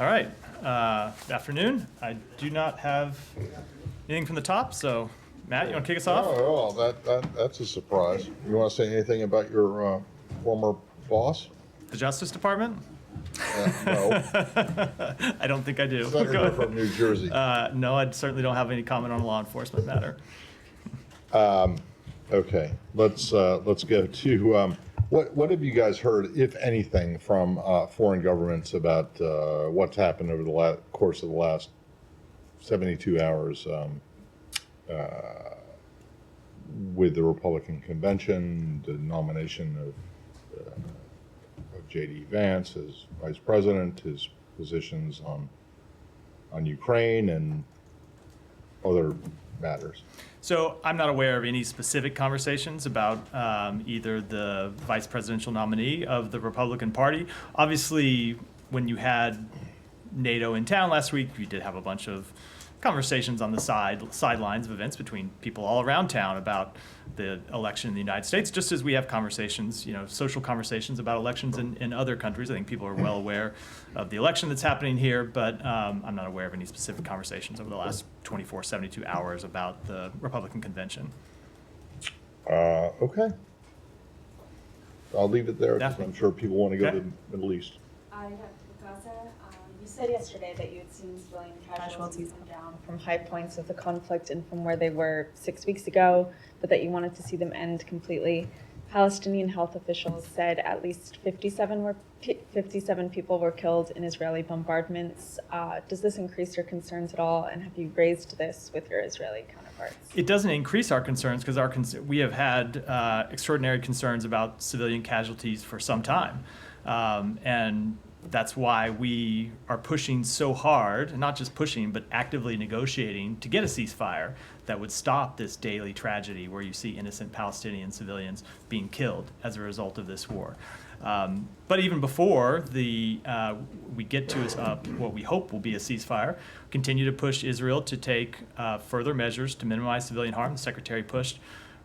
All right. Afternoon. I do not have anything from the top, so Matt, you want to kick us off? Oh, that's a surprise. You want to say anything about your former boss? The Justice Department? No. I don't think I do. Senator from New Jersey. No, I certainly don't have any comment on a law enforcement matter. Okay, let's go to what have you guys heard, if anything, from foreign governments about what's happened over the course of the last 72 hours with the Republican convention, the nomination of J.D. Vance as vice president, his positions on Ukraine and other matters? So I'm not aware of any specific conversations about either the vice presidential nominee of the Republican Party. Obviously, when you had NATO in town last week, you did have a bunch of conversations on the sidelines of events between people all around town about the election in the United States, just as we have conversations, social conversations about elections in other countries. I think people are well aware of the election that's happening here, but I'm not aware of any specific conversations over the last 24, 72 hours about the Republican convention. Okay. I'll leave it there because Definitely. I'm sure people want to go Okay. to the Middle East. I have Gaza. You said yesterday that you had seen civilian casualties come down from high points of the conflict and from where they were 6 weeks ago, but that you wanted to see them end completely. Palestinian health officials said at least 57 people were killed in Israeli bombardments. Does this increase your concerns at all, and have you raised this with your Israeli counterparts? It doesn't increase our concerns because we have had extraordinary concerns about civilian casualties for some time. And that's why we are pushing so hard, not just pushing, but actively negotiating to get a ceasefire that would stop this daily tragedy where you see innocent Palestinian civilians being killed as a result of this war. But even before we get to what we hope will be a ceasefire, continue to push Israel to take further measures to minimize civilian harm. The Secretary pushed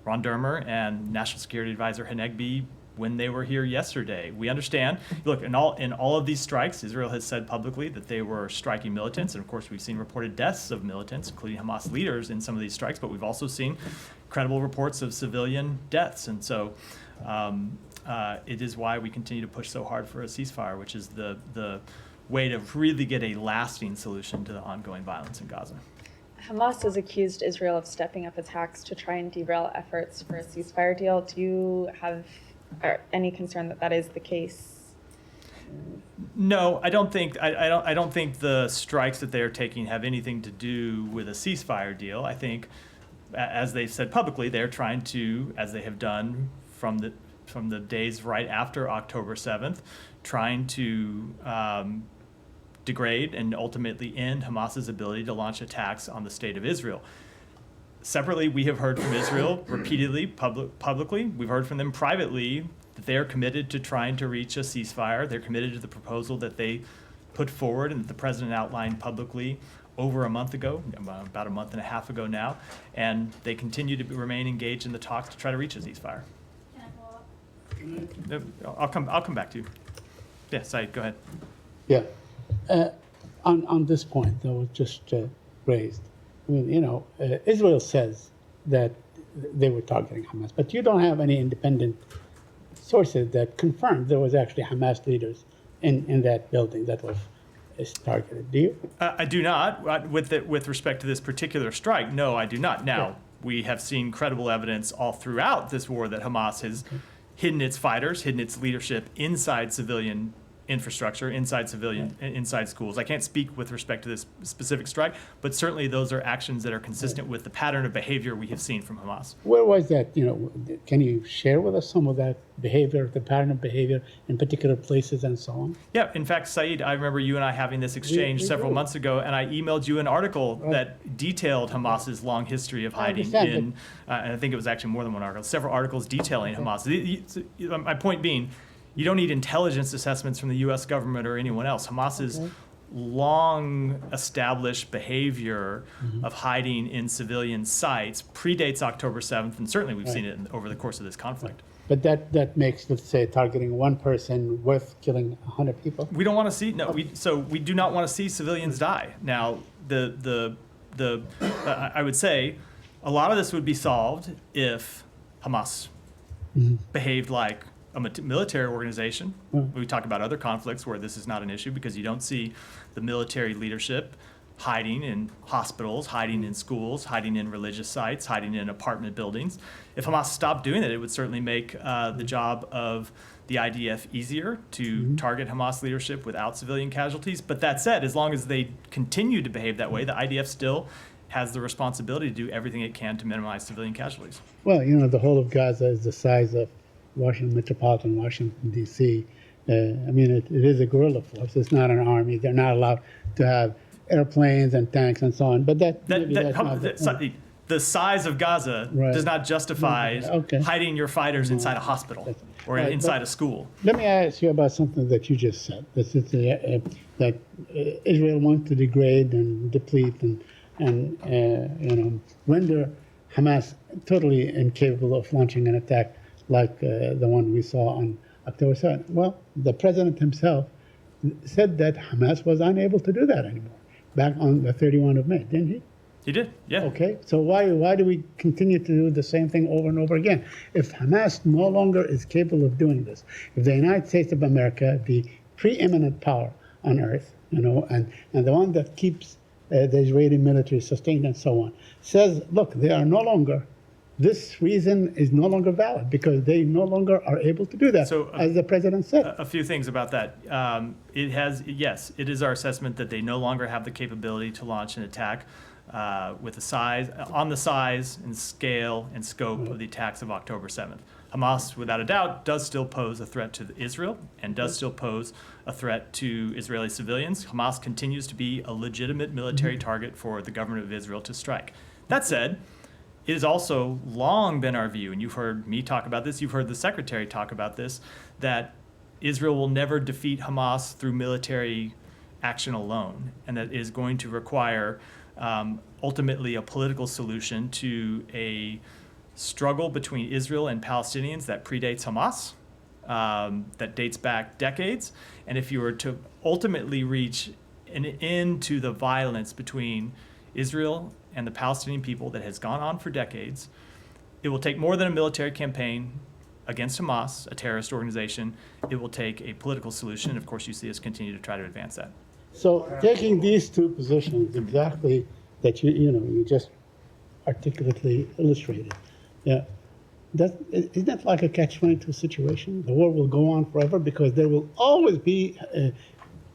Ron Dermer and National Security Advisor Hanegbi when they were here yesterday. We understand. Look, in all of these strikes, Israel has said publicly that they were striking militants, and of course we've seen reported deaths of militants, including Hamas leaders in some of these strikes, but we've also seen credible reports of civilian deaths. And so it is why we continue to push so hard for a ceasefire, which is the way to really get a lasting solution to the ongoing violence in Gaza. Hamas has accused Israel of stepping up attacks to try and derail efforts for a ceasefire deal. Do you have any concern that is the case? No, I don't think the strikes that they are taking have anything to do with a ceasefire deal. I think, as they've said publicly, they're trying to, as they have done from the days right after October 7th, trying to degrade and ultimately end Hamas's ability to launch attacks on the state of Israel. Separately, we have heard from Israel repeatedly, publicly. We've heard from them privately that they are committed to trying to reach a ceasefire. They're committed to the proposal that they put forward and that the president outlined publicly over a month ago, about a month and a half ago now, and they continue to remain engaged in the talks to try to reach a ceasefire. I'll come back to you. Yeah, Saeed, go ahead. Yeah. On this point that was just raised, I mean, Israel says that they were targeting Hamas, but you don't have any independent sources that confirmed there was actually Hamas leaders in that building that was targeted. Do you? I do not. With respect to this particular strike, no, I do not. Now, we have seen credible evidence all throughout this war that Hamas has hidden its fighters, hidden its leadership inside civilian infrastructure, inside schools. I can't speak with respect to this specific strike, but certainly those are actions that are consistent with the pattern of behavior we have seen from Hamas. Where was that? Can you share with us some of that behavior, the pattern of behavior in particular places and so on? Yeah, in fact, Saeed, I remember you and I having this exchange several months ago, and I emailed you an article that detailed Hamas's long history of hiding and I think it was actually more than one article, several articles detailing Hamas. My point being, you don't need intelligence assessments from the U.S. government or anyone else. Hamas's long established behavior of hiding in civilian sites predates October 7th, and certainly we've seen it over the course of this conflict. But that makes, let's say, targeting one person worth killing 100 people? We don't want to see we do not want to see civilians die. Now, I would say a lot of this would be solved if Hamas behaved like a military organization. We talk about other conflicts where this is not an issue because you don't see the military leadership hiding in hospitals, hiding in schools, hiding in religious sites, hiding in apartment buildings. If Hamas stopped doing that, it would certainly make the job of the IDF easier to target Hamas leadership without civilian casualties. But that said, as long as they continue to behave that way, the IDF still has the responsibility to do everything it can to minimize civilian casualties. Well, the whole of Gaza is the size of metropolitan Washington, D.C. It is a guerrilla force. It's not an army. They're not allowed to have airplanes and tanks and so on. But the size of Gaza does not justify hiding your fighters inside a hospital or inside a school. Let me ask you about something that you just said. That Israel wants to degrade and deplete and render Hamas totally incapable of launching an attack like the one we saw on October 7th. Well, the president himself said that Hamas was unable to do that anymore back on the 31 of May, didn't he? He did, yeah. Okay, so why do we continue to do the same thing over and over again? If Hamas no longer is capable of doing this, if the United States of America, the preeminent power on earth, and the one that keeps the Israeli military sustained and so on, says, look, they are no longer, this reason is no longer valid because they no longer are able to do that, So, as the president said. A few things about that. It is our assessment that they no longer have the capability to launch an attack with the size and scale and scope of the attacks of October 7th. Hamas, without a doubt, does still pose a threat to Israel and does still pose a threat to Israeli civilians. Hamas continues to be a legitimate military target for the government of Israel to strike. That said, it has also long been our view, and you've heard me talk about this, you've heard the secretary talk about this, that Israel will never defeat Hamas through military action alone, and that it is going to require ultimately a political solution to a struggle between Israel and Palestinians that predates Hamas, that dates back decades. And if you were to ultimately reach an end to the violence between Israel and the Palestinian people that has gone on for decades, it will take more than a military campaign against Hamas, a terrorist organization. It will take a political solution. And of course, you see us continue to try to advance that. So taking these two positions exactly that you just articulately illustrated, isn't that like a catch-22 situation? The war will go on forever because there will always be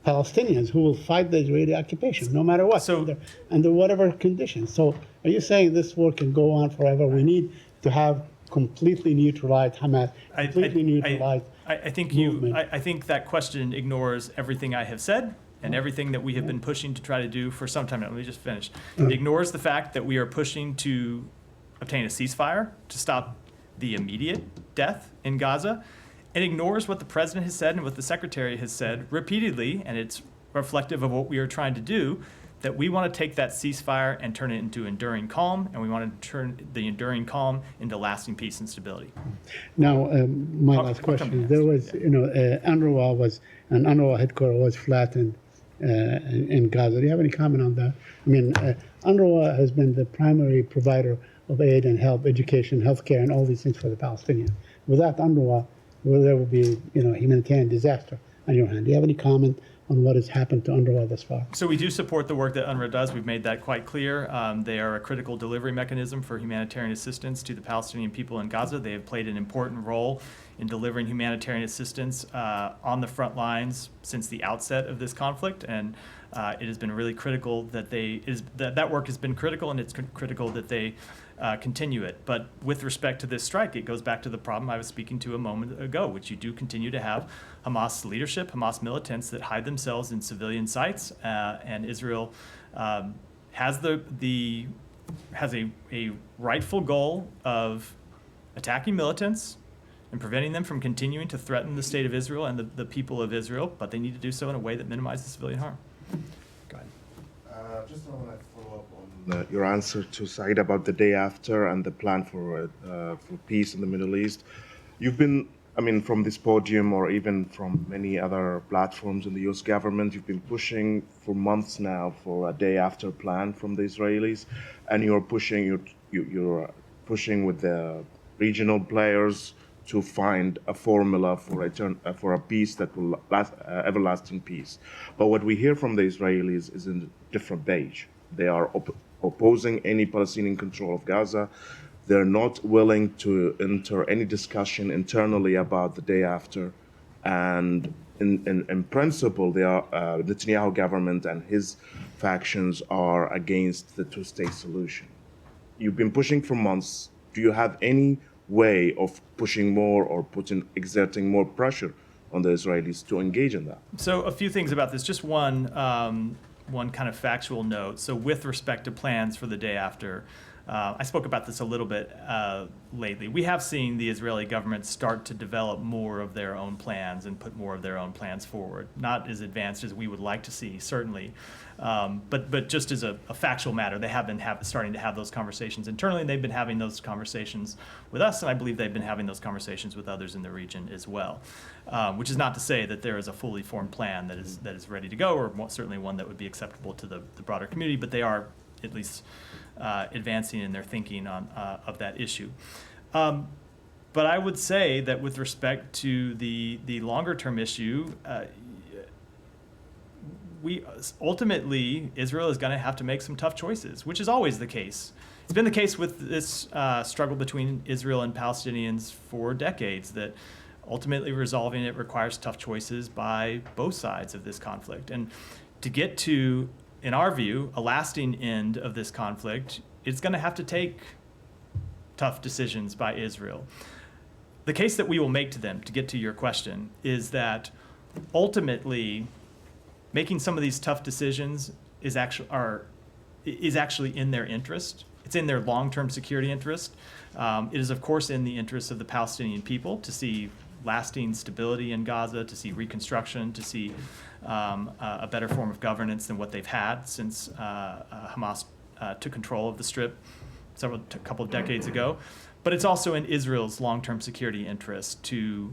Palestinians who will fight the Israeli occupation, no matter what, under whatever conditions. So are you saying this war can go on forever? We need to have completely neutralized Hamas, completely neutralized movement. I think that question ignores everything I have said and everything that we have been pushing to try to do for some time now. Let me just finish. It ignores the fact that we are pushing to obtain a ceasefire to stop the immediate death in Gaza. It ignores what the president has said and what the secretary has said repeatedly, and it's reflective of what we are trying to do, that we want to take that ceasefire and turn it into enduring calm, and we want to turn the enduring calm into lasting peace and stability. Now, my last question. There was, UNRWA headquarters was flattened in Gaza. Do you have any comment on that? UNRWA has been the primary provider of aid and help, education, healthcare, and all these things for the Palestinians. Without UNRWA, there would be, humanitarian disaster on your hand. Do you have any comment on what has happened to UNRWA thus far? So we do support the work that UNRWA does. We've made that quite clear. They are a critical delivery mechanism for humanitarian assistance to the Palestinian people in Gaza. They have played an important role in delivering humanitarian assistance on the front lines since the outset of this conflict, and it has been really critical that that work has been critical, and it's critical that they continue it. But with respect to this strike, it goes back to the problem I was speaking to a moment ago, which you do continue to have Hamas leadership, Hamas militants that hide themselves in civilian sites, and Israel has a rightful goal of attacking militants and preventing them from continuing to threaten the state of Israel and the people of Israel, but they need to do so in a way that minimizes civilian harm. Go ahead. Just want to follow up on your answer to Said about the day after and the plan for peace in the Middle East. You've been, I mean, from this podium or even from many other platforms in the U.S. government, you've been pushing for months now for a day after plan from the Israelis, and you're pushing with the regional players to find a formula for a peace that will last, everlasting peace. But what we hear from the Israelis is in a different page. They are opposing any Palestinian control of Gaza. They're not willing to enter any discussion internally about the day after. And in principle, they are, Netanyahu government and his factions are against the two-state solution. You've been pushing for months. Do you have any way of pushing more or exerting more pressure on the Israelis to engage in that? So a few things about this. Just one kind of factual note. So with respect to plans for the day after, I spoke about this a little bit lately. We have seen the Israeli government start to develop more of their own plans and put more of their own plans forward. Not as advanced as we would like to see, certainly. But just as a factual matter, they have been starting to have those conversations internally, and they've been having those conversations with us, and I believe they've been having those conversations with others in the region as well. Which is not to say that there is a fully formed plan that is ready to go, or certainly one that would be acceptable to the broader community, but they are at least advancing in their thinking of that issue. But I would say that with respect to the longer term issue, ultimately Israel is going to have to make some tough choices, which is always the case. It's been the case with this struggle between Israel and Palestinians for decades, that ultimately resolving it requires tough choices by both sides of this conflict. And to get to, in our view, a lasting end of this conflict, it's going to have to take tough decisions by Israel. The case that we will make to them, to get to your question, is that ultimately making some of these tough decisions is actually in their interest. It's in their long-term security interest. It is, of course, in the interest of the Palestinian people to see lasting stability in Gaza, to see reconstruction, to see a better form of governance than what they've had since Hamas took control of the Strip a couple of decades ago. But it's also in Israel's long-term security interest to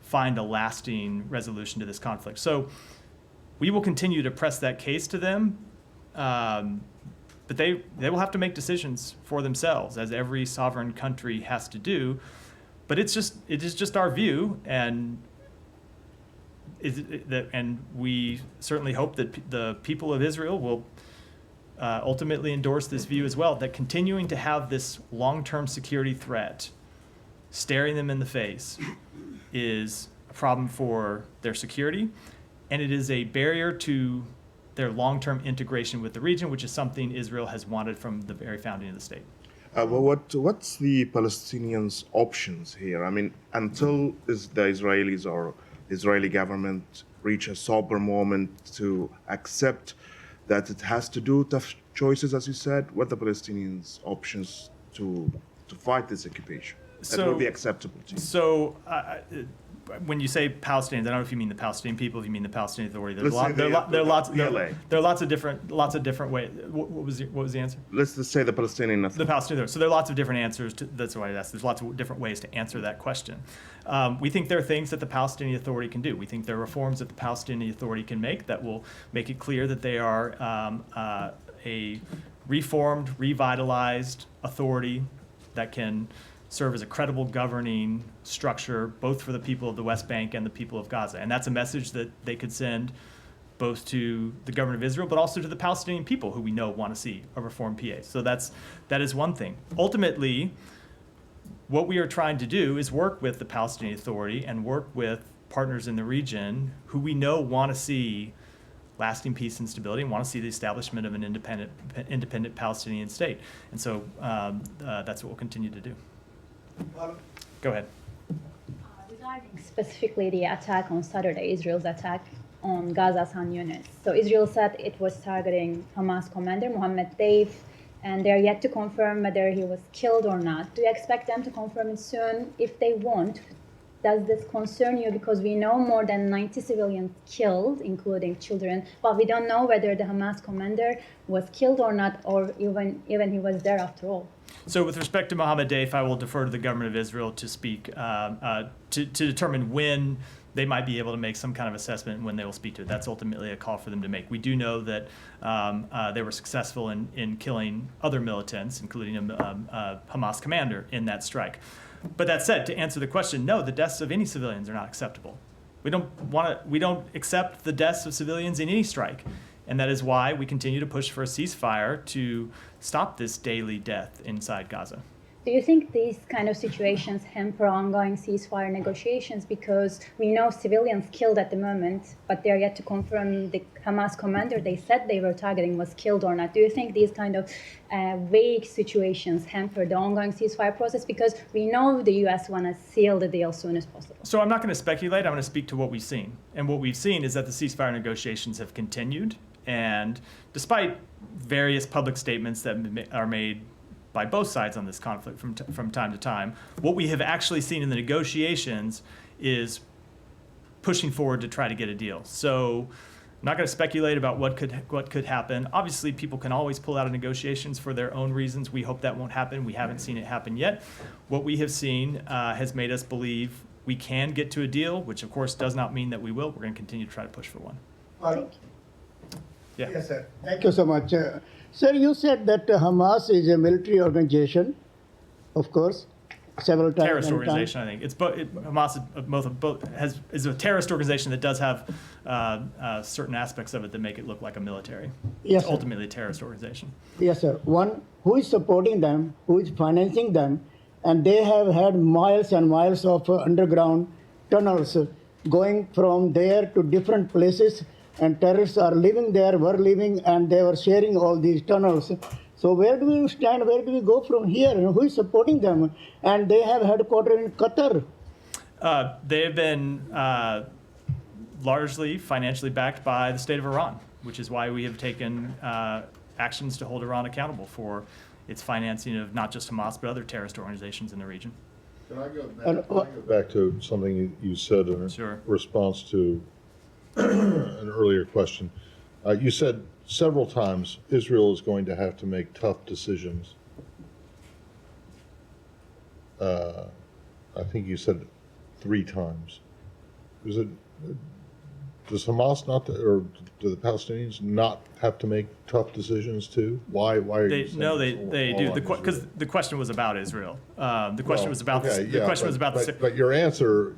find a lasting resolution to this conflict. So we will continue to press that case to them, but they will have to make decisions for themselves, as every sovereign country has to do. But it is just our view, and we certainly hope that the people of Israel will ultimately endorse this view as well, that continuing to have this long-term security threat staring them in the face is a problem for their security, and it is a barrier to their long-term integration with the region, which is something Israel has wanted from the very founding of the state. What's the Palestinians' options here? I mean, until the Israelis or Israeli government reach a sober moment to accept that it has to do tough choices, as you said, what are the Palestinians' options to fight this occupation that will be acceptable to you? So when you say Palestinians, I don't know if you mean the Palestinian people, if you mean the Palestinian Authority. There are lots of different ways. What was the answer? Let's just say the Palestinian Authority. The Palestinian Authority. So there are lots of different answers. That's why I asked. There's lots of different ways to answer that question. We think there are things that the Palestinian Authority can do. We think there are reforms that the Palestinian Authority can make that will make it clear that they are a reformed, revitalized authority that can serve as a credible governing structure, both for the people of the West Bank and the people of Gaza. And that's a message that they could send both to the government of Israel, but also to the Palestinian people, who we know want to see a reformed PA. So that is one thing. Ultimately, what we are trying to do is work with the Palestinian Authority and work with partners in the region who we know want to see lasting peace and stability and want to see the establishment of an independent Palestinian state. And so that's what we'll continue to do. Go ahead. Regarding specifically the attack on Saturday, Israel's attack on Gaza's Khan Yunis. So Israel said it was targeting Hamas commander Mohammed Deif, and they're yet to confirm whether he was killed or not. Do you expect them to confirm it soon? If they won't, Does this concern you? Because we know more than 90 civilians killed, including children, but we don't know whether the Hamas commander was killed or not, or even he was there after all. So with respect to Mohammed Deif, I will defer to the government of Israel to speak, to determine when they might be able to make some kind of assessment and when they will speak to it. That's ultimately a call for them to make. We do know that they were successful in killing other militants, including a Hamas commander in that strike. But that said, to answer the question, no, the deaths of any civilians are not acceptable. We don't accept the deaths of civilians in any strike. And that is why we continue to push for a ceasefire to stop this daily death inside Gaza. Do you think these kind of situations hamper ongoing ceasefire negotiations? Because we know civilians killed at the moment, but they're yet to confirm the Hamas commander they said they were targeting was killed or not. Do you think these kind of vague situations hamper the ongoing ceasefire process? Because we know the U.S. want to seal the deal as soon as possible. So I'm not going to speculate. I'm going to speak to what we've seen. And what we've seen is that the ceasefire negotiations have continued. And despite various public statements that are made by both sides on this conflict from time to time, what we have actually seen in the negotiations is pushing forward to try to get a deal. So I'm not going to speculate about what could happen. Obviously, people can always pull out of negotiations for their own reasons. We hope that won't happen. We haven't seen it happen yet. What we have seen has made us believe we can get to a deal, which of course does not mean that we will. We're going to continue to try to push for one. Thank you. Yeah. Yes, sir. Thank you so much. Sir, you said that Hamas is a military organization, of course, several times. Terrorist organization, I think. It's Hamas is a terrorist organization that does have certain aspects of it that make it look like a military. Yes, It's sir. ultimately a terrorist organization. Yes, sir. One, who is supporting them, who is financing them, and they have had miles and miles of underground tunnels going from there to different places, and terrorists are living there, were living, and they were sharing all these tunnels. So where do we stand? Where do we go from here? And who is supporting them? And they have headquarters in Qatar. They have been largely financially backed by the state of Iran, which is why we have taken actions to hold Iran accountable for its financing of not just Hamas, but other terrorist organizations in the region. Can I go back to something you said in Sure. response to an earlier question? You said several times Israel is going to have to make tough decisions. I think you said 3 times. Does Hamas not, or do the Palestinians not have to make tough decisions too? Why are you saying No, it's they all do. on Because Israel? the question was about Israel. The question Well, was about okay, the yeah, question was about the. but your answer,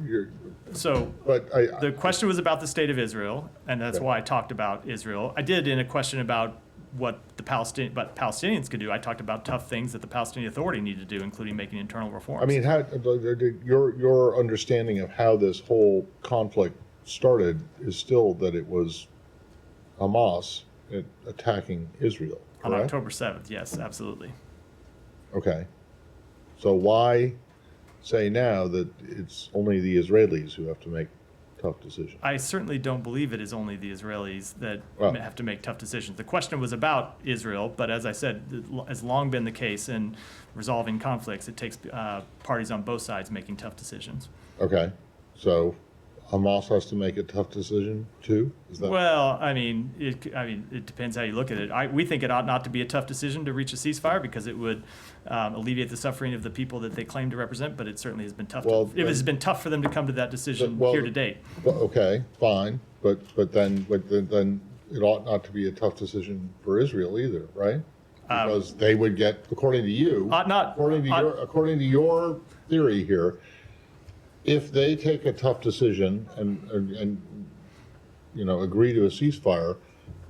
So the question was about the state of Israel, and that's Okay. why I talked about Israel. I did in a question about what Palestinians could do. I talked about tough things that the Palestinian Authority need to do, including making internal reforms. I mean, your understanding of how this whole conflict started is still that it was Hamas attacking Israel, on correct? October 7th, yes, absolutely. Okay. So why say now that it's only the Israelis who have to make tough decisions? I certainly don't believe it is only the Israelis that Well- have to make tough decisions. The question was about Israel, but as I said, it has long been the case in resolving conflicts. It takes parties on both sides making tough decisions. Okay. So Hamas has to make a tough decision too? Is that? Well, I mean, it depends how you look at it. We think it ought not to be a tough decision to reach a ceasefire because it would alleviate the suffering of the people that they claim to represent. But it certainly has been tough. Well, It has been tough for them to come to that decision Well, here to date. Well, okay, fine, but then it ought not to be a tough decision for Israel either, right? Because they would get, according to you, Ought not. according to your theory here, if they take a tough decision and agree to a ceasefire,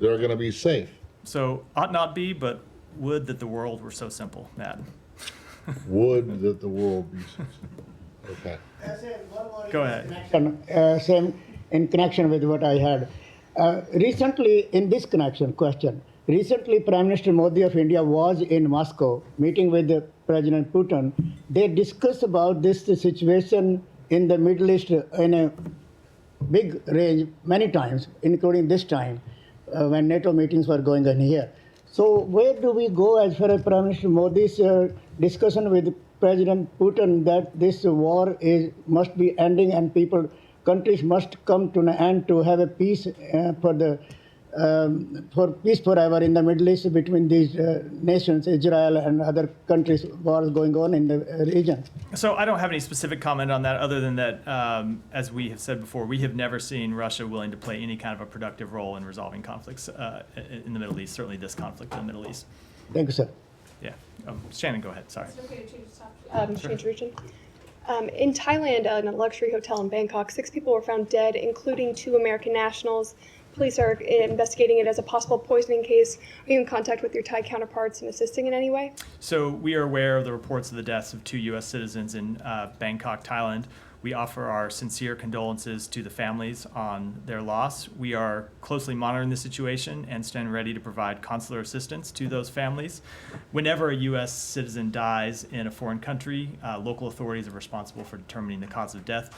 they're going to be safe. So ought not be, but would that the world were so simple, Matt. Would that the world be safe. Okay. Go ahead. Same in connection with what I had. Recently, in this question, recently Prime Minister Modi of India was in Moscow meeting with President Putin. They discussed about this situation in the Middle East in a big range many times, including this time when NATO meetings were going on here. So where do we go as far as Prime Minister Modi's discussion with President Putin that this war must be ending and countries must come to an end to have a peace for peace forever in the Middle East between these nations, Israel and other countries, wars going on in the region. So I don't have any specific comment on that other than that, as we have said before, we have never seen Russia willing to play any kind of a productive role in resolving conflicts in the Middle East, certainly this conflict in the Middle East. Thank you, sir. Yeah. Shannon, go ahead. Sorry. Is it okay to change the topic? Change region. In Thailand, in a luxury hotel in Bangkok, 6 people were found dead, including 2 American nationals. Police are investigating it as a possible poisoning case. Are you in contact with your Thai counterparts and assisting in any way? So we are aware of the reports of the deaths of 2 U.S. citizens in Bangkok, Thailand. We offer our sincere condolences to the families on their loss. We are closely monitoring the situation and stand ready to provide consular assistance to those families. Whenever a U.S. citizen dies in a foreign country, local authorities are responsible for determining the cause of death.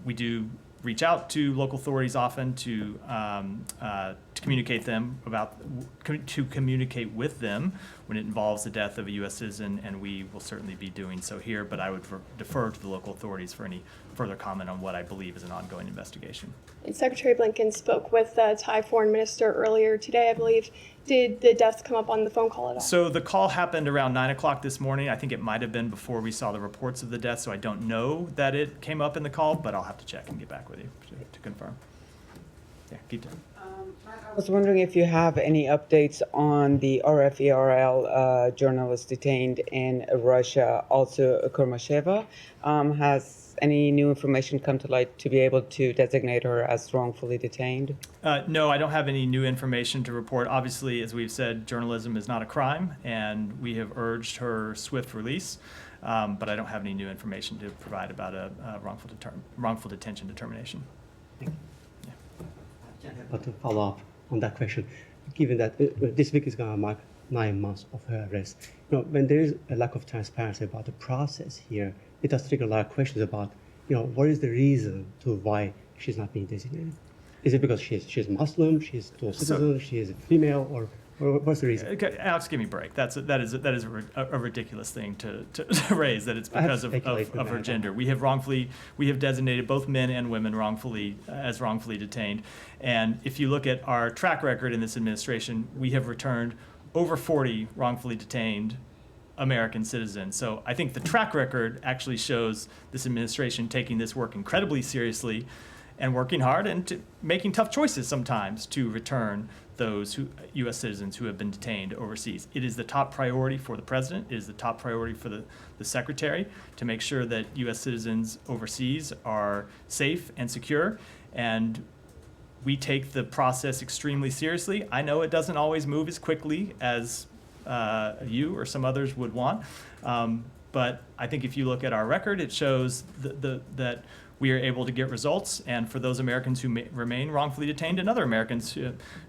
We do reach out to local authorities often to communicate with them when it involves the death of a U.S. citizen, and we will certainly be doing so here. But I would defer to the local authorities for any further comment on what I believe is an ongoing investigation. And Secretary Blinken spoke with the Thai foreign minister earlier today, I believe. Did the deaths come up on the phone call at all? So the call happened around 9 o'clock this morning. I think it might have been before we saw the reports of the death, so I don't know that it came up in the call, but I'll have to check and get back with you to confirm. Yeah, keep going. I was wondering if you have any updates on the RFERL journalist detained in Russia, also Kurmasheva. Has any new information come to light to be able to designate her as wrongfully detained? No, I don't have any new information to report. Obviously, as we've said, journalism is not a crime, and we have urged her swift release. But I don't have any new information to provide about a wrongful detention determination. But to follow up on that question, given that this week is going to mark 9 months of her arrest, when there is a lack of transparency about the process here, it does trigger a lot of questions about, what is the reason to why she's not being designated? Is it because she's Muslim, she's dual citizen, she is a female, or what's the reason? Okay, Alex, give me a break. That is a ridiculous thing to raise, that it's because of her gender. We have designated both men and women as wrongfully detained. And if you look at our track record in this administration, we have returned over 40 wrongfully detained American citizens. So I think the track record actually shows this administration taking this work incredibly seriously and working hard and making tough choices sometimes to return those U.S. citizens who have been detained overseas. It is the top priority for the president. It is the top priority for the secretary to make sure that U.S. citizens overseas are safe and secure. And we take the process extremely seriously. I know it doesn't always move as quickly as you or some others would want. But I think if you look at our record, it shows that we are able to get results. And for those Americans who remain wrongfully detained and other Americans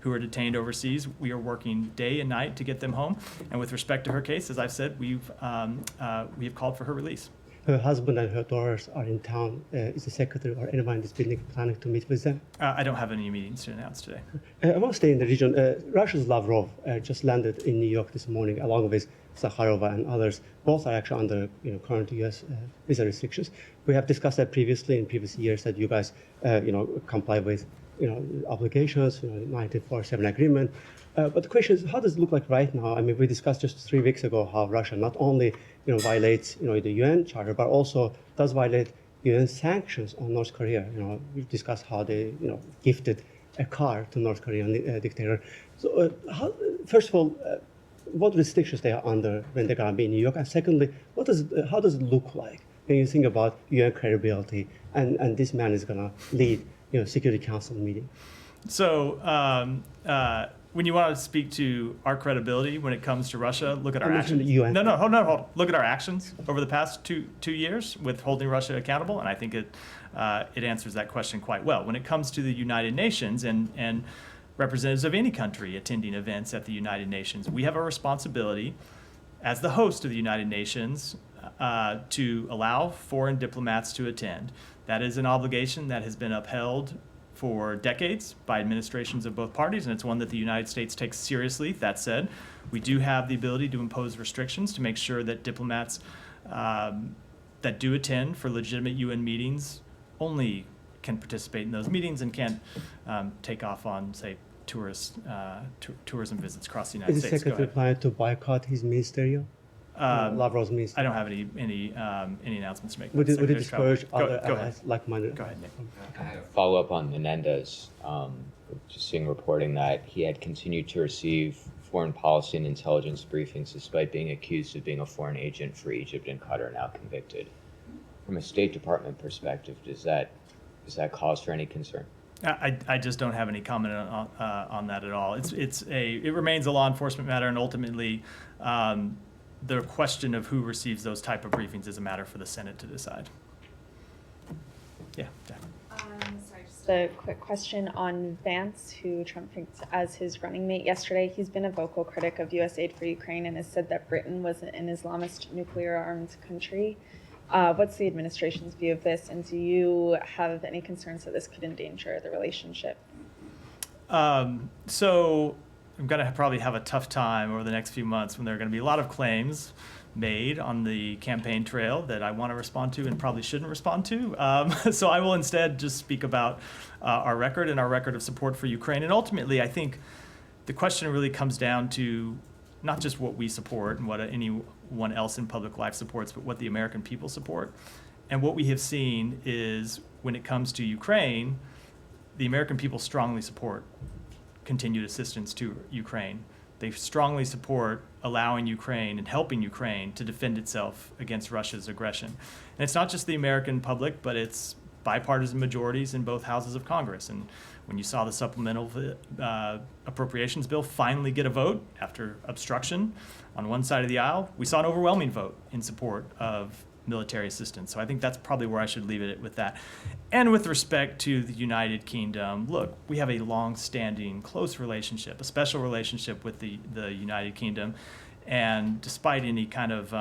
who are detained overseas, we are working day and night to get them home. And with respect to her case, as I've said, we have called for her release. Her husband and her daughters are in town. Is the secretary or anyone in this building planning to meet with them? I don't have any meetings to announce today. I want to stay in the region. Russia's Lavrov just landed in New York this morning, along with Sakharova and others. Both are actually under current U.S. visa restrictions. We have discussed that previously in previous years that you guys comply with obligations, 1947 agreement. But the question is, how does it look like right now? I mean, we discussed just 3 weeks ago how Russia not only violates the UN Charter, but also does violate UN sanctions on North Korea. We discussed how they gifted a car to North Korean dictator. So first of all, what restrictions they are under when they're going to be in New York, and secondly, how does it look like when you think about UN credibility and this man is going to lead Security Council meeting? So when you want to speak to our credibility when it comes to Russia, look at our actions. UN. No, hold on. Look at our actions over the past two years with holding Russia accountable, and I think it answers that question quite well. When it comes to the United Nations and representatives of any country attending events at the United Nations, we have a responsibility as the host of the United Nations to allow foreign diplomats to attend. That is an obligation that has been upheld for decades by administrations of both parties, and it's one that the United States takes seriously. That said, we do have the ability to impose restrictions to make sure that diplomats that do attend for legitimate UN meetings only can participate in those meetings and can't take off on, say, tourism visits across the United Is the States. Go secretary ahead. planning to boycott his ministerial? Lavrov's I ministerial. don't have any announcements to make. Would it Secretary discourage Stroud. other Go ahead. allies like-minded? Go ahead, Nick. Follow up on Menendez, just seeing reporting that he had continued to receive foreign policy and intelligence briefings despite being accused of being a foreign agent for Egypt and Qatar, now convicted. From a State Department perspective, does that cause for any concern? I just don't have any comment on that at all. It remains a law enforcement matter, and ultimately, the question of who receives those type of briefings is a matter for the Senate to decide. Yeah, Jack. Sorry, just a quick question on Vance, who Trump picked as his running mate yesterday. He's been a vocal critic of U.S. aid for Ukraine and has said that Britain was an Islamist nuclear-armed country. What's the administration's view of this, and do you have any concerns that this could endanger the relationship? So I'm going to probably have a tough time over the next few months when there are going to be a lot of claims made on the campaign trail that I want to respond to and probably shouldn't respond to. So I will instead just speak about our record and our record of support for Ukraine. And ultimately, I think the question really comes down to not just what we support and what anyone else in public life supports, but what the American people support. And what we have seen is when it comes to Ukraine, the American people strongly support continued assistance to Ukraine. They strongly support allowing Ukraine and helping Ukraine to defend itself against Russia's aggression. And it's not just the American public, but it's bipartisan majorities in both houses of Congress. And when you saw the supplemental appropriations bill finally get a vote after obstruction on one side of the aisle, we saw an overwhelming vote in support of military assistance. So I think that's probably where I should leave it with that. And with respect to the United Kingdom, look, we have a long-standing, close relationship, a special relationship with the United Kingdom. And despite any kind of,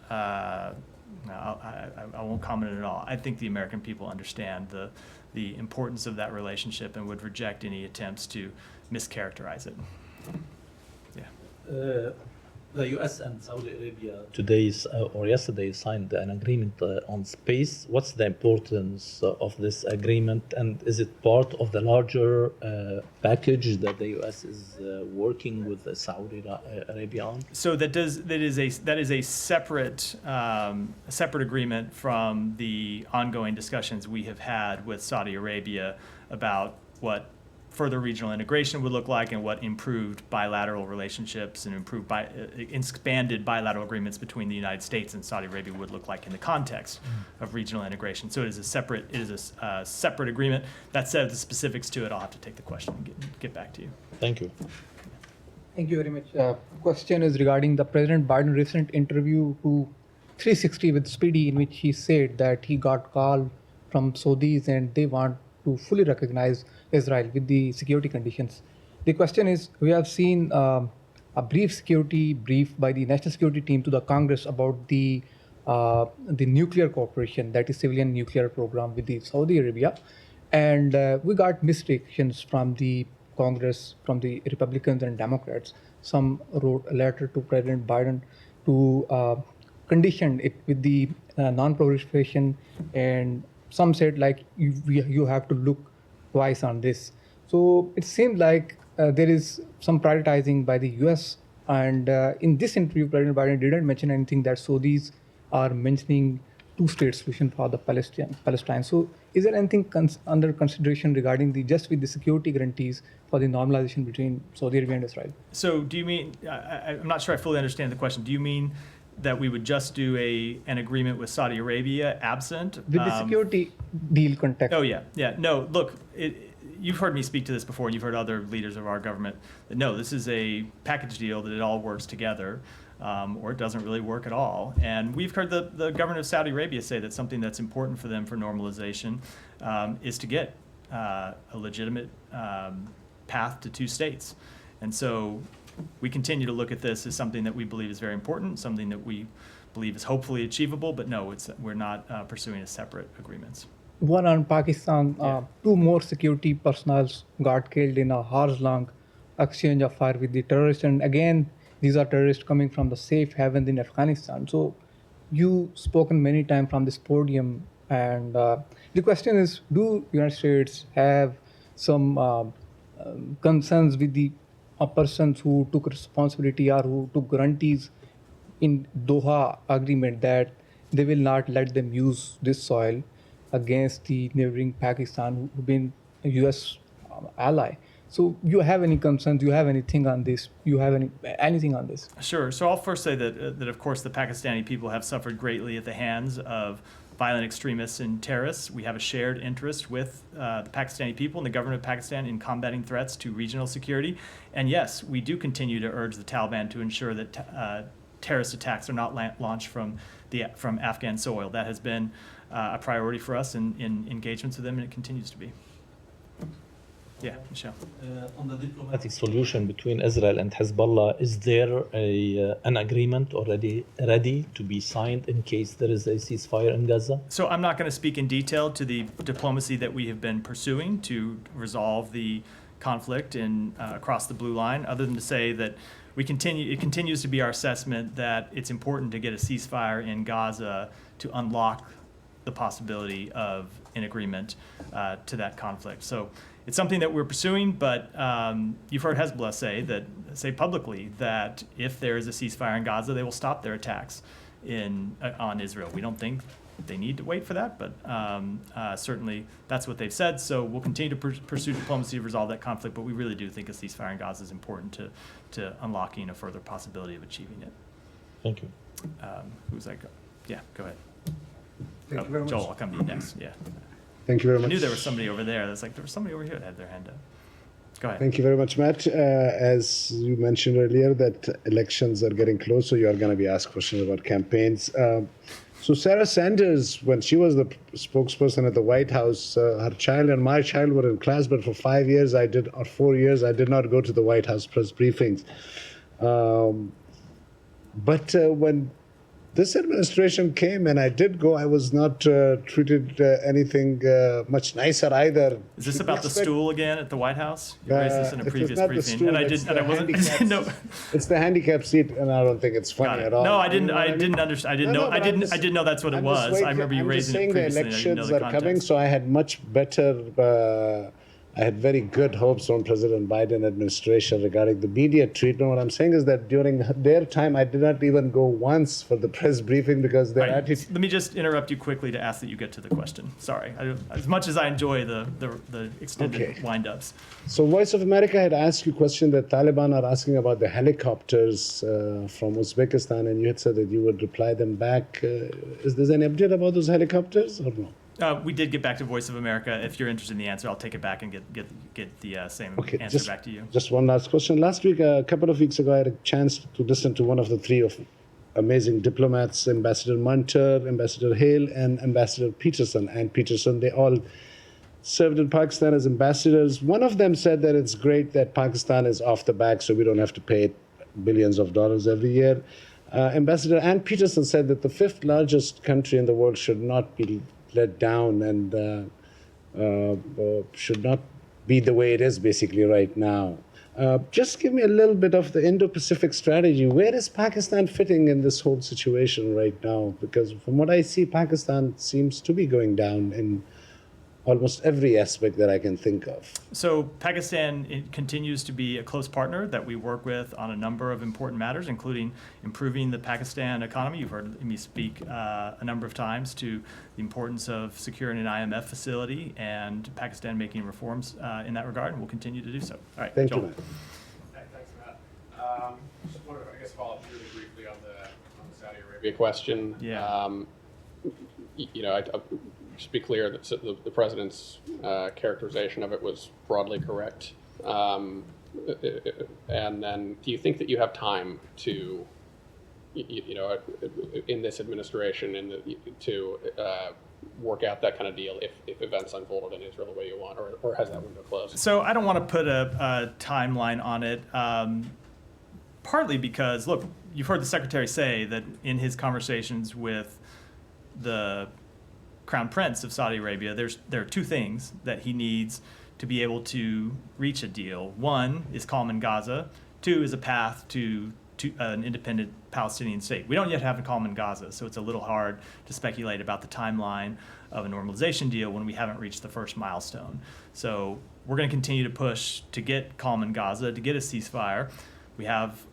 I won't comment at all. I think the American people understand the importance of that relationship and would reject any attempts to mischaracterize it. Yeah. The U.S. and Saudi Arabia or yesterday signed an agreement on space. What's the importance of this agreement, and is it part of the larger package that the U.S. is working with Saudi Arabia on? So that is a separate agreement from the ongoing discussions we have had with Saudi Arabia about what further regional integration would look like and what improved bilateral relationships and expanded bilateral agreements between the United States and Saudi Arabia would look like in the context of regional integration. So it is a separate agreement. That said, the specifics to it, I'll have to take the question and get back to you. Thank you. Thank you very much. Question is regarding the President Biden recent interview to 360 with Speedy, in which he said that he got call from Saudis and they want to fully recognize Israel with the security conditions. The question is, we have seen a brief security brief by the National Security Team to the Congress about the nuclear cooperation, that is civilian nuclear program with the Saudi Arabia. And we got mixed reactions from the Congress, from the Republicans and Democrats. Some wrote a letter to President Biden to condition it with the non-proliferation, and some said like you have to look twice on this. So it seemed like there is some prioritizing by the US, and in this interview President Biden didn't mention anything that Saudis are mentioning two-state solution for the Palestine. So is there anything under consideration regarding just with the security guarantees for the normalization between Saudi Arabia and Israel? So do you mean, I'm not sure I fully understand the question. Do you mean that we would just do an agreement with Saudi Arabia absent? With the security deal context. Oh, yeah. No, look, you've heard me speak to this before, and you've heard other leaders of our government, that no, this is a package deal, that it all works together, or it doesn't really work at all. And we've heard the government of Saudi Arabia say that something that's important for them for normalization is to get a legitimate path to two states. And so we continue to look at this as something that we believe is very important, something that we believe is hopefully achievable, but no, we're not pursuing a separate agreements. One on Pakistan, two more security personnel got killed in a hours-long exchange of fire with the terrorists. And again, these are terrorists coming from the safe haven in Afghanistan. So you spoken many times from this podium, and the question is, do United States have some concerns with the persons who took responsibility or who took guarantees in Doha agreement that they will not let them use this soil against the neighboring Pakistan, who been a U.S. ally? So you have any concerns? You have anything on this? You have anything on this? Sure. So I'll first say that of course the Pakistani people have suffered greatly at the hands of violent extremists and terrorists. We have a shared interest with the Pakistani people and the government of Pakistan in combating threats to regional security. And yes, we do continue to urge the Taliban to ensure that terrorist attacks are not launched from Afghan soil. That has been a priority for us in engagements with them, and it continues to be. Yeah, Michelle. On the diplomatic solution between Israel and Hezbollah, is there an agreement already ready to be signed in case there is a ceasefire in Gaza? So I'm not going to speak in detail to the diplomacy that we have been pursuing to resolve the conflict across the blue line, other than to say that it continues to be our assessment that it's important to get a ceasefire in Gaza to unlock the possibility of an agreement to that conflict. So it's something that we're pursuing, but you've heard Hezbollah say publicly that if there is a ceasefire in Gaza, they will stop their attacks on Israel. We don't think they need to wait for that, but certainly that's what they've said. So we'll continue to pursue diplomacy to resolve that conflict, but we really do think a ceasefire in Gaza is important to unlocking a further possibility of achieving it. Thank you. Who's that? Yeah, go ahead. Thank you very much. Joel, I'll come to you next. Yeah. Thank you very I much. knew there was somebody over there. There was somebody over here that had their hand up. Go ahead. Thank you very much, Matt. As you mentioned earlier, that elections are getting close, so you are going to be asked questions about campaigns. So Sarah Sanders, when she was the spokesperson at the White House, her child and my child were in class, but for 4 years I did not go to the White House press briefings. But when this administration came and I did go, I was not treated anything much nicer either. Is this about the stool again at the White House? You raised this in a previous briefing, stool, and I didn't know. It's the handicap seat, and I don't think it's funny at all. No, I didn't understand. I didn't know that's what it was. I remember you raising it previously. I'm just saying the elections are coming, so I had much better. I had very good hopes from President Biden administration regarding the media treatment. What I'm saying is that during their time, I did not even go once for the press briefing because their attitude. Let me just interrupt you quickly to ask that you get to the question. Sorry. As much as I enjoy the extended wind-ups. So Voice of America had asked you a question that Taliban are asking about the helicopters from Uzbekistan, and you had said that you would reply them back. Is there any update about those helicopters or no? We did get back to Voice of America. If you're interested in the answer, I'll take it back and get the same answer back to you. Just one last question. Last week, a couple of weeks ago, I had a chance to listen to one of the three of amazing diplomats, Ambassador Munter, Ambassador Hale, and Ambassador Peterson. And Peterson, they all served in Pakistan as ambassadors. One of them said that it's great that Pakistan is off the back, so we don't have to pay billions of dollars every year. Ambassador Ann Peterson said that the fifth largest country in the world should not be let down and should not be the way it is basically right now. Just give me a little bit of the Indo-Pacific strategy. Where is Pakistan fitting in this whole situation right now? Because from what I see, Pakistan seems to be going down in almost every aspect that I can think of. So Pakistan continues to be a close partner that we work with on a number of important matters, including improving the Pakistan economy. You've heard me speak a number of times to the importance of securing an IMF facility and Pakistan making reforms in that regard, and we'll continue to do so. All right, Thank Joel. you, Matt. Thanks, Matt. Just wanted to, I guess, follow up really briefly on the Saudi Arabia question. Yeah. Just be clear that the president's characterization of it was broadly correct. And then, do you think that you have time to, in this administration, to work out that kind of deal if events unfolded in Israel the way you want, or has that window closed? So I don't want to put a timeline on it, partly because, look, you've heard the secretary say that in his conversations with the Crown Prince of Saudi Arabia, there are two things that he needs to be able to reach a deal. One is calm in Gaza. Two is a path to an independent Palestinian state. We don't yet have a calm in Gaza, so it's a little hard to speculate about the timeline of a normalization deal when we haven't reached the first milestone. So we're going to continue to push to get calm in Gaza, to get a ceasefire. We have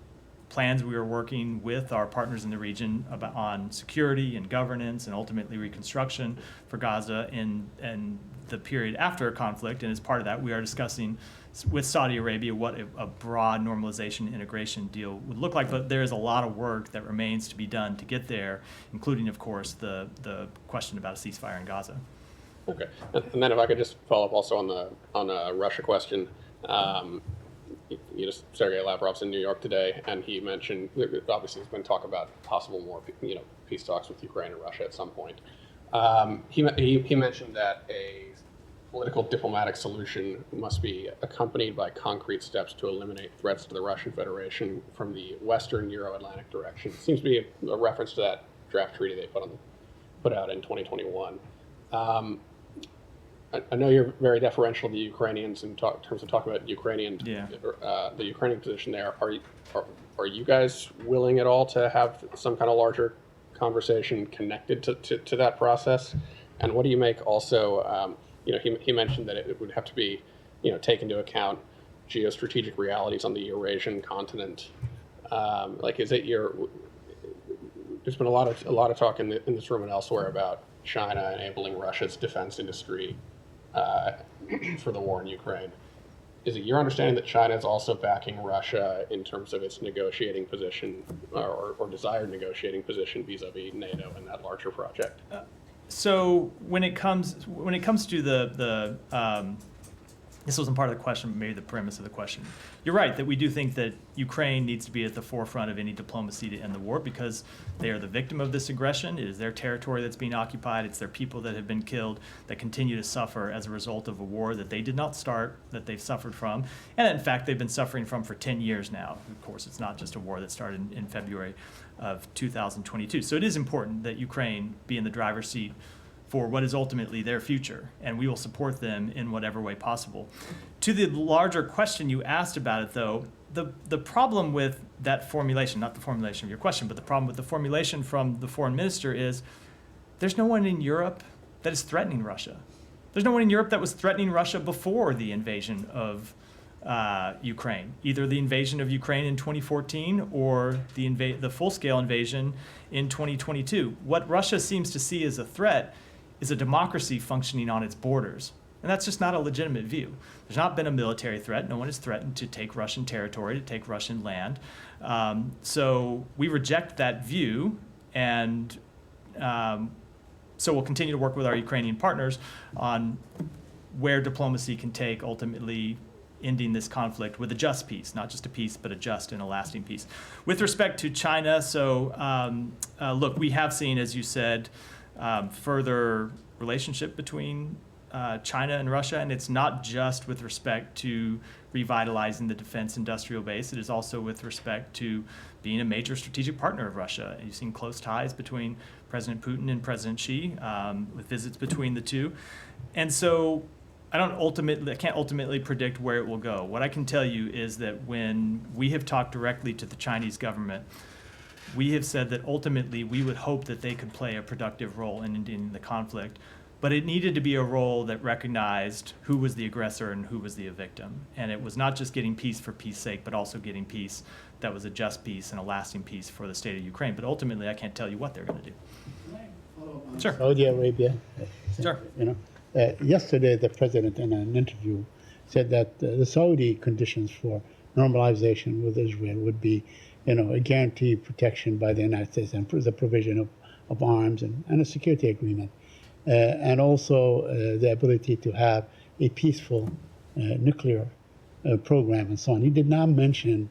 plans we are working with our partners in the region on security and governance and ultimately reconstruction for Gaza in the period after a conflict. And as part of that, we are discussing with Saudi Arabia what a broad normalization integration deal would look like. But there is a lot of work that remains to be done to get there, including, of course, the question about a ceasefire in Gaza. Okay, and then if I could just follow up also on the Russia question. Sergei Lavrov's in New York today, and he mentioned, obviously there's been talk about possible more, peace talks with Ukraine and Russia at some point. He mentioned that a political diplomatic solution must be accompanied by concrete steps to eliminate threats to the Russian Federation from the Western Euro-Atlantic direction. It seems to be a reference to that draft treaty they put out in 2021. I know you're very deferential to the Ukrainians in terms of talking about the Ukrainian position there. Are you guys willing at all to have some kind of larger conversation connected to that process? And what do you make also? He mentioned that it would have to be, take into account geostrategic realities on the Eurasian continent. There's been a lot of talk in this room and elsewhere about China enabling Russia's defense industry for the war in Ukraine. Is it your understanding that China is also backing Russia in terms of its negotiating position or desired negotiating position vis-a-vis NATO and that larger project? So when it comes to the this wasn't part of the question, but maybe the premise of the question. You're right that we do think that Ukraine needs to be at the forefront of any diplomacy to end the war because they are the victim of this aggression. It is their territory that's being occupied. It's their people that have been killed, that continue to suffer as a result of a war that they did not start, that they've suffered from. And in fact, they've been suffering from for 10 years now. Of course, it's not just a war that started in February of 2022. So it is important that Ukraine be in the driver's seat for what is ultimately their future, and we will support them in whatever way possible. To the larger question you asked about it, though, the problem with that formulation, not the formulation of your question, but the problem with the formulation from the foreign minister is there's no one in Europe that is threatening Russia. There's no one in Europe that was threatening Russia before the invasion of Ukraine, either the invasion of Ukraine in 2014 or the full-scale invasion in 2022. What Russia seems to see as a threat is a democracy functioning on its borders. And that's just not a legitimate view. There's not been a military threat. No one has threatened to take Russian territory, to take Russian land. So we reject that view, and so we'll continue to work with our Ukrainian partners on where diplomacy can take ultimately ending this conflict with a just peace, not just a peace, but a just and a lasting peace. With respect to China, look, we have seen, as you said, further relationship between China and Russia, and it's not just with respect to revitalizing the defense industrial base. It is also with respect to being a major strategic partner of Russia. You've seen close ties between President Putin and President Xi, with visits between the two. And so I can't ultimately predict where it will go. What I can tell you is that when we have talked directly to the Chinese government, we have said that ultimately we would hope that they could play a productive role in ending the conflict, but it needed to be a role that recognized who was the aggressor and who was the victim. And it was not just getting peace for peace sake, but also getting peace that was a just peace and a lasting peace for the state of Ukraine. But ultimately, I can't tell you what they're going to do. Sure. Saudi Arabia. Sure. Yesterday, the president in an interview said that the Saudi conditions for normalization with Israel would be, a guaranteed protection by the United States and the provision of arms and a security agreement, and also the ability to have a peaceful nuclear program and so on. He did not mention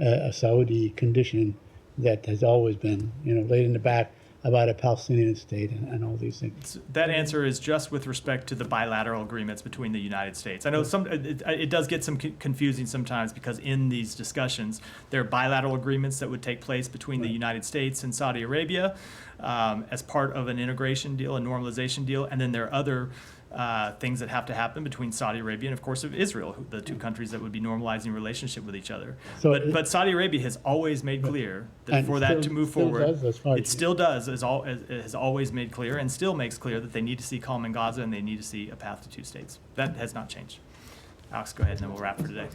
a Saudi condition that has always been, laid in the back about a Palestinian state and all these things. That answer is just with respect to the bilateral agreements between the United States. I know it does get some confusing sometimes because in these discussions, there are bilateral agreements that would take place between the United States and Saudi Arabia. as part of an integration deal, a normalization deal, and then there are other things that have to happen between Saudi Arabia and, of course, of Israel, the two countries that would be normalizing relationship with each other. So but Saudi Arabia has always made clear that And for that to still- move still forward, does, as far it as- still does, has always made clear and still makes clear that they need to see calm in Gaza and they need to see a path to two states. That has not changed. Alex, go ahead, and then we'll wrap for today.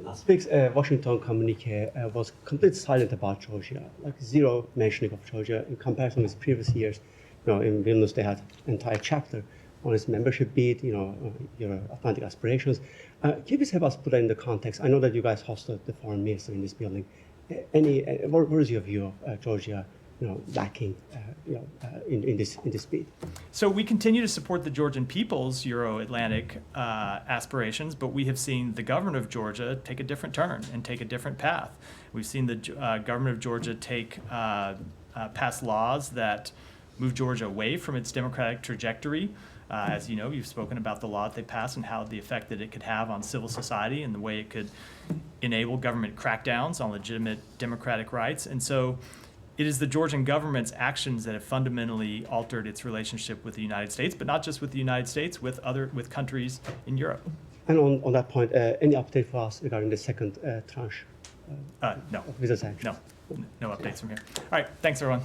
Last week's Washington communique was completely silent about Georgia, like zero mentioning of Georgia in comparison with previous years. In Vilnius they had an entire chapter on its membership bid, your Atlantic aspirations. Can you please help us put that in the context? I know that you guys hosted the foreign minister in this building. What is your view of Georgia, lacking, in this bid? So we continue to support the Georgian people's Euro-Atlantic aspirations, but we have seen the government of Georgia take a different turn and take a different path. We've seen the government of Georgia pass laws that move Georgia away from its democratic trajectory. As you know, you've spoken about the law that they passed and how the effect that it could have on civil society and the way it could enable government crackdowns on legitimate democratic rights. And so it is the Georgian government's actions that have fundamentally altered its relationship with the United States, but not just with the United States, with countries in Europe. And on that point, any update for us regarding the second tranche No. of visa sanctions? No updates from here. All right, thanks everyone.